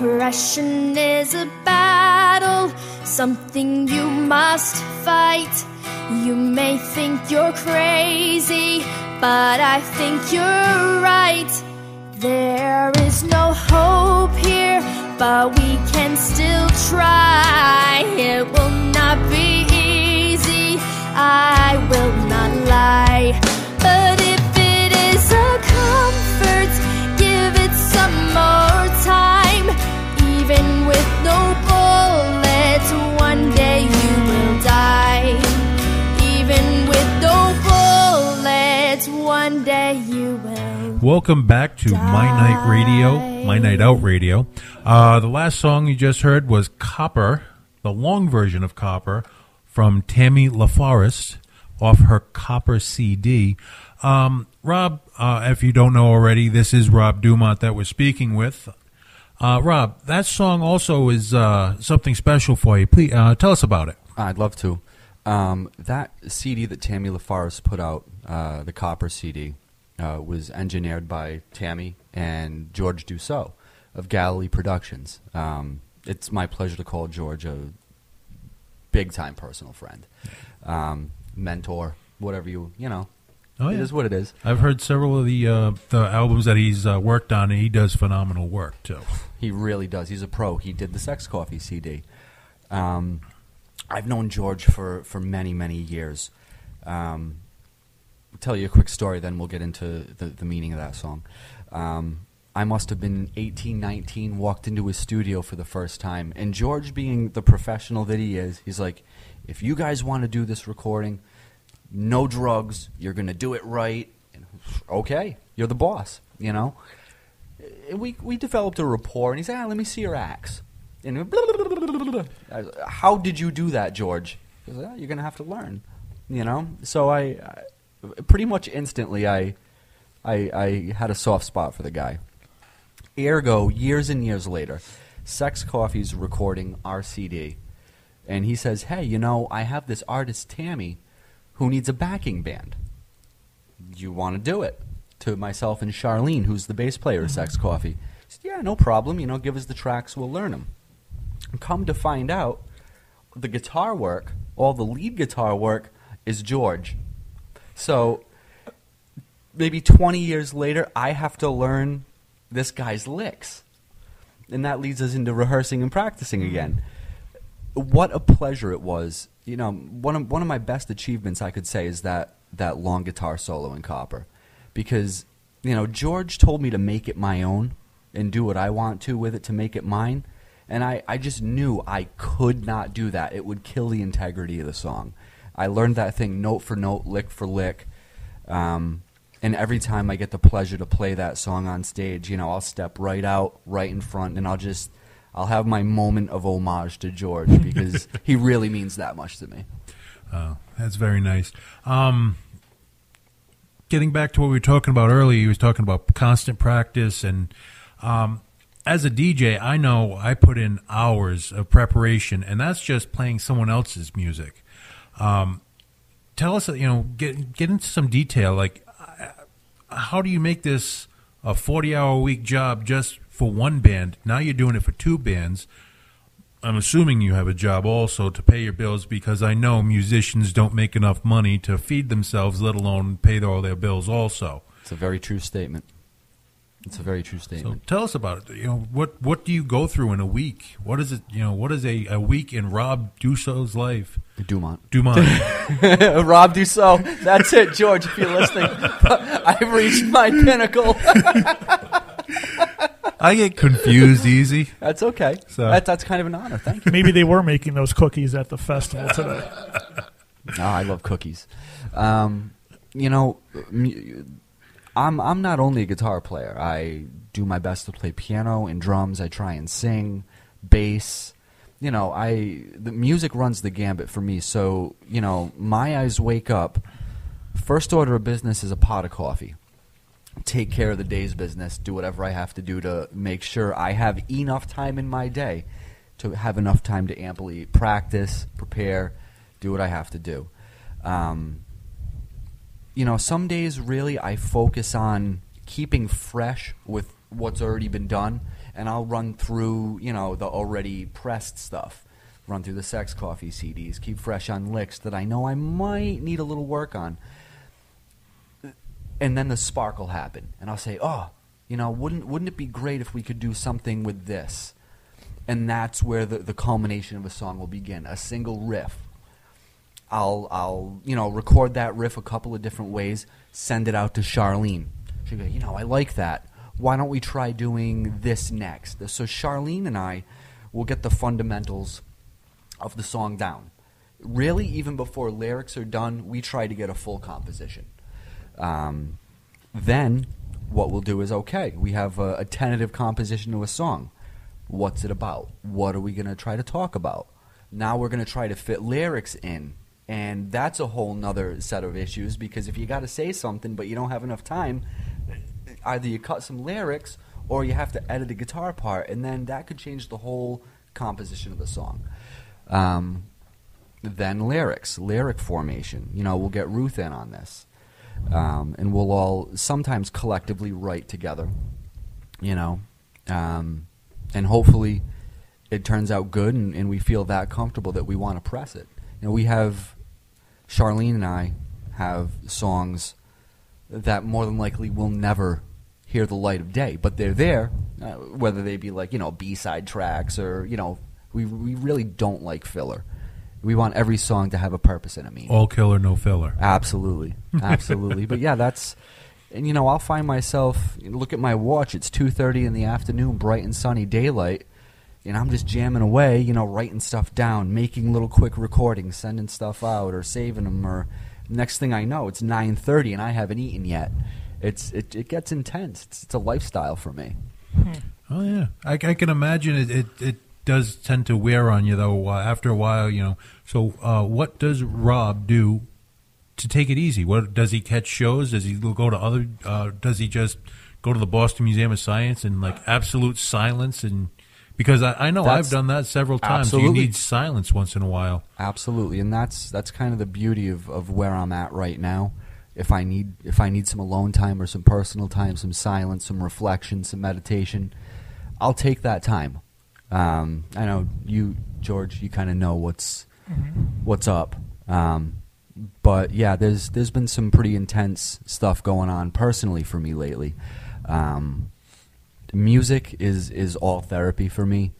Depression is a battle, something you must fight. You may think you're crazy, but I think you're right. There is no hope here, but we can still try. It will not be easy, I will not lie. But if it is a comfort, give it some more time. Even with no bullets, one day you will die. Even with no bullets, one day you will. Welcome back to MyNightOut Radio. The last song you just heard was Copper, the long version of Copper, from Tammy LaForest off her Copper CD. Rob, if you don't know already, this is Rob Dumont that we're speaking with. Rob, that song also is something special for you. Please tell us about it. I'd love to. That CD that Tammy LaForest put out, the Copper CD, was engineered by Tammy and George Dussault of Galilee Productions. It's my pleasure to call George a big-time personal friend, mentor, whatever you know. Oh, yeah. It is what it is. I've heard several of the albums that he's worked on, and he does phenomenal work, too. He really does. He's a pro. He did the Sex Coffee CD. I've known George for many, many years. I'll tell you a quick story, then we'll get into the meaning of that song. I must have been 18, 19, walked into his studio for the first time, and George, being the professional that he is, he's like, if you guys want to do this recording, no drugs, you're going to do it right. And, okay, you're the boss, you know. We developed a rapport, and he said, let me see your axe. And how did you do that, George? He said, you're going to have to learn, you know. So I pretty much instantly I had a soft spot for the guy. Ergo, years and years later, Sex Coffee's recording our CD, and he says, hey, you know, I have this artist, Tammy, who needs a backing band. You want to do it? To myself and Charlene, who's the bass player of Sex Coffee. He said, yeah, no problem. You know, give us the tracks, we'll learn them. And come to find out, the guitar work, all the lead guitar work, is George. So maybe 20 years later, I have to learn this guy's licks. And that leads us into rehearsing and practicing again. What a pleasure it was. You know, one of my best achievements, I could say, is that long guitar solo in Copper. Because, you know, George told me to make it my own and do what I want to with it to make it mine. And I just knew I could not do that. It would kill the integrity of the song. I learned that thing note for note, lick for lick. And every time I get the pleasure to play that song on stage, you know, I'll step right out, right in front, and I'll have my moment of homage to George because he really means that much to me. That's very nice. Getting back to what we were talking about earlier, he was talking about constant practice. And as a DJ, I know I put in hours of preparation, and that's just playing someone else's music. Tell us, you know, get into some detail. Like, how do you make this a 40-hour-a-week job just for one band? Now you're doing it for two bands. I'm assuming you have a job also to pay your bills, because I know musicians don't make enough money to feed themselves, let alone pay all their bills also. It's a very true statement. It's a very true statement. So tell us about it. You know, what do you go through in a week? What is it? You know, what is a week in Rob Dussault's life? Dumont. Rob Dussault. That's it, George. If you're listening, I've reached my pinnacle. I get confused easy. That's okay. So that's kind of an honor. Thank you. Maybe they were making those cookies at the festival today. Oh, I love cookies. You know, I'm not only a guitar player. I do my best to play piano and drums. I try and sing, bass. You know, the music runs the gambit for me. So, you know, my eyes wake up. First order of business is a pot of coffee. Take care of the day's business. Do whatever I have to do to make sure I have enough time in my day to have enough time to amply practice, prepare, do what I have to do. You know, some days really I focus on keeping fresh with what's already been done and I'll run through, the already pressed stuff. Run through the Sex Coffee CDs, keep fresh on licks that I know I might need a little work on. And then the spark will happen, and I'll say, wouldn't it be great if we could do something with this? And that's where the culmination of a song will begin, a single riff. I'll record that riff a couple of different ways, send it out to Charlene. She'll go, I like that. Why don't we try doing this next? So Charlene and I will get the fundamentals of the song down. Really, even before lyrics are done, we try to get a full composition. Then what we'll do is, we have a tentative composition to a song. What's it about? What are we going to try to talk about? Now we're going to try to fit lyrics in. And that's a whole nother set of issues, because if you got to say something but you don't have enough time, either you cut some lyrics or you have to edit a guitar part, and then that could change the whole composition of the song. Then lyric formation. We'll get Ruth in on this. And we'll all sometimes collectively write together, and hopefully it turns out good, and we feel that comfortable that we want to press it. Charlene and I have songs that more than likely will never hear the light of day, but they're there, whether they be like, B-side tracks or, we really don't like filler. We want every song to have a purpose and a meaning. All killer, no filler. Absolutely. But yeah, and I'll find myself, look at my watch, it's 2:30 in the afternoon, bright and sunny daylight, and I'm just jamming away, writing stuff down, making little quick recordings, sending stuff out or saving them, or next thing I know, it's 9:30 and I haven't eaten yet. It gets intense. It's a lifestyle for me. Oh, yeah. I can imagine it does tend to wear on you, though, after a while, So what does Rob do to take it easy? What does he catch shows? Does he go to other does he just go to the Boston Museum of Science and, like, absolute silence? And because I know I've done that several times. Absolutely. You need silence once in a while. Absolutely, and that's kind of the beauty of where I'm at right now. If I need some alone time or some personal time, some silence, some reflection, some meditation, I'll take that time. I know you, George, you kind of know what's up. But yeah, there's been some pretty intense stuff going on personally for me lately. Music is all therapy for me.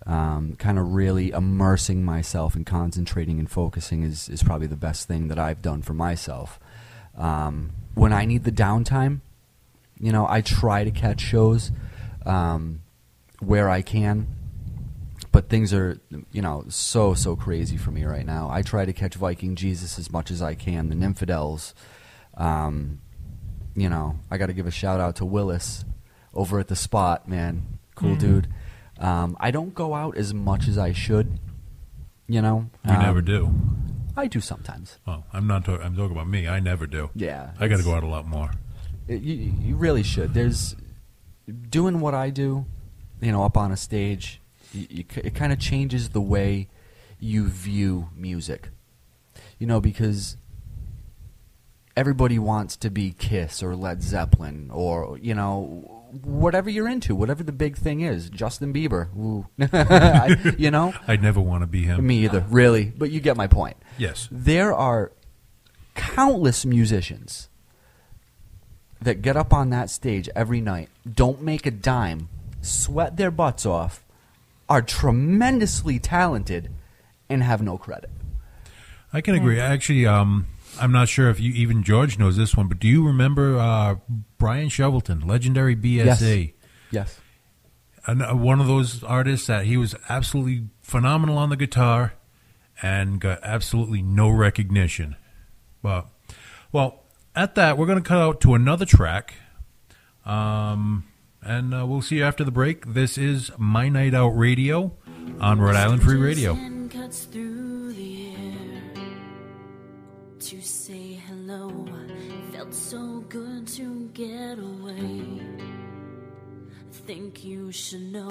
Kind of really immersing myself and concentrating and focusing is probably the best thing that I've done for myself. When I need the downtime, I try to catch shows where I can, but things are, so crazy for me right now. I try to catch Viking Jesus as much as I can, the Infidels. I got to give a shout out to Willis over at the Spot, man. Cool dude. I don't go out as much as I should, You never do. I do sometimes. Well, I'm talking about me. I never do. Yeah. I got to go out a lot more. You really should. There's doing what I do, up on a stage, it kind of changes the way you view music. Because everybody wants to be Kiss or Led Zeppelin or, whatever you're into, whatever the big thing is. Justin Bieber. Ooh. I'd never want to be him. Me either, really. But you get my point. Yes. There are countless musicians that get up on that stage every night, don't make a dime, sweat their butts off, are tremendously talented, and have no credit. I can agree. Actually, I'm not sure if even George knows this one, but do you remember Brian Shovelton, legendary BSA? Yes. One of those artists that he was absolutely phenomenal on the guitar and got absolutely no recognition. But, well, at that, we're going to cut out to another track, and we'll see you after the break. This is My Night Out Radio on Rhode Island Free Radio. Cuts through the air to say hello. Felt so good to get away. Think you should know.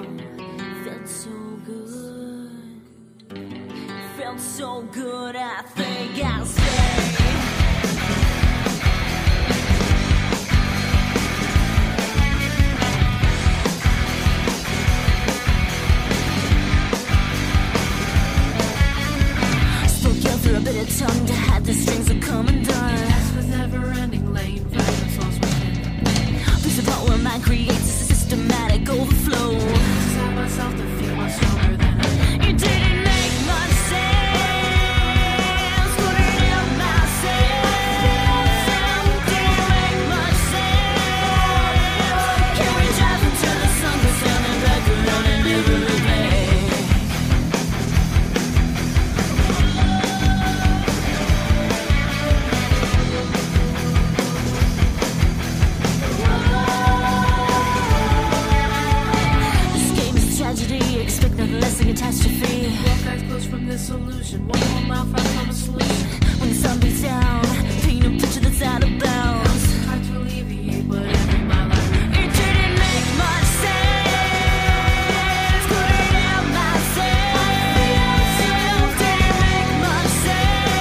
Felt so good. Felt so good. I think I'll stay. tongue to hide the strings that come undone. As with never-ending lane, violence falls within. Piece of part where mind creates a systematic overflow. Inside myself to feel much stronger than I am. It didn't make much sense. Couldn't help myself. Didn't make much sense. Can we drive until the sun goes down and back around and never look back? This game is tragedy. Expect nothing less than catastrophe. Walk eyes closed from this illusion. One more mouth out from a solution. When the sun beats down, paint a picture that's out of bounds. Tried to alleviate, but every mile I ran. It didn't make much sense. Couldn't help myself. Didn't make much sense.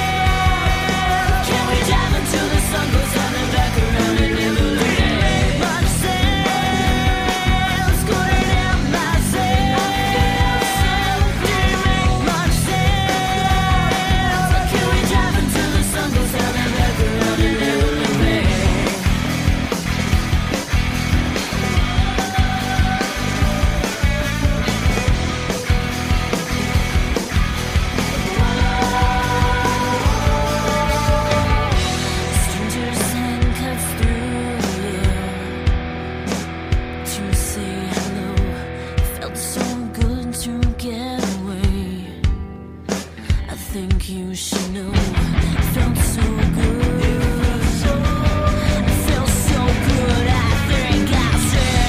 Can we drive until the sun goes down and back around and never look back? Didn't make much sense. Couldn't help myself. Didn't make much sense. Can we drive until the sun goes down and back around and never look back? Strangers handcuffed through to say hello. Felt so good to get away. I think you should know. Felt so good. I felt so good. I think I'll stay.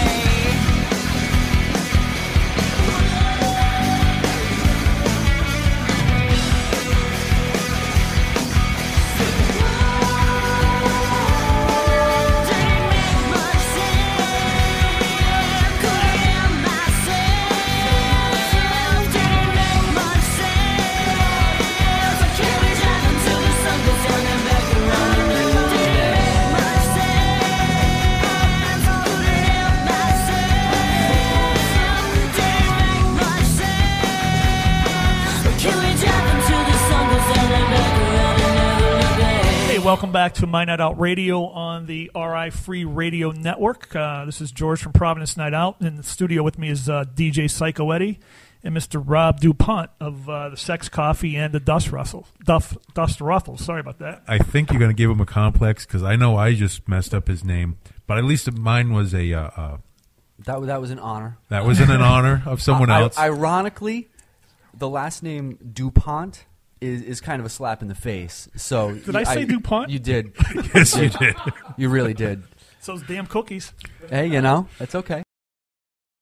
Didn't make much sense. Couldn't help myself. Didn't make much sense. Can we drive until the sun goes down and back around? Didn't make much sense. Couldn't help myself. Didn't make much sense. Can we drive until the sun goes down and back around and never look back? Hey, welcome back to MyNightOut Radio on the RI Free Radio Network. This is George from Providence Night Out. In the studio with me is DJ Psycho Eddie and Mr. Rob DuPont of the Sex Coffee and the Dust Ruffles. Sorry about that. I think you're going to give him a complex because I know I just messed up his name, but at least mine was a That was an honor. that was in an honor of someone else. Ironically, the last name DuPont is kind of a slap in the face. So Did I say DuPont? You did. Yes, you did. You really did. So those damn cookies. Hey, you know, that's okay.